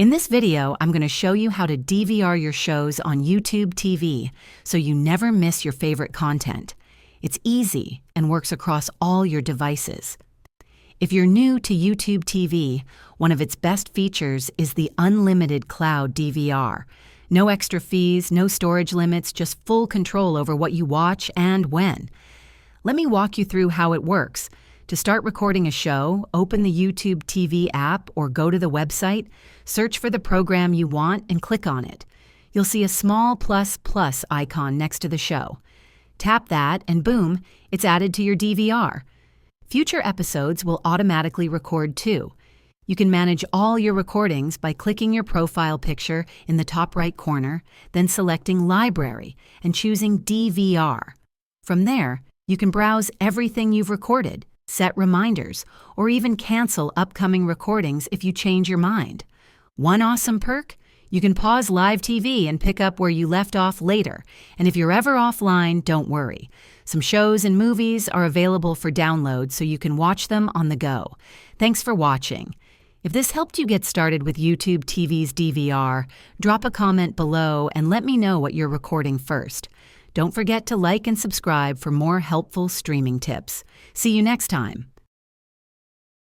In this video, I'm going to show you how to DVR your shows on YouTube TV so you never miss your favorite content. It's easy and works across all your devices. If you're new to YouTube TV, one of its best features is the unlimited cloud DVR. No extra fees, no storage limits, just full control over what you watch and when. Let me walk you through how it works. To start recording a show, open the YouTube TV app or go to the website, search for the program you want and click on it. You'll see a small plus icon next to the show. Tap that and boom, it's added to your DVR. Future episodes will automatically record too. You can manage all your recordings by clicking your profile picture in the top right corner, then selecting Library and choosing DVR. From there, you can browse everything you've recorded, set reminders, or even cancel upcoming recordings if you change your mind. One awesome perk? You can pause live TV and pick up where you left off later, and if you're ever offline, don't worry. Some shows and movies are available for download so you can watch them on the go. Thanks for watching. If this helped you get started with YouTube TV's DVR, drop a comment below and let me know what you're recording first. Don't forget to like and subscribe for more helpful streaming tips. See you next time.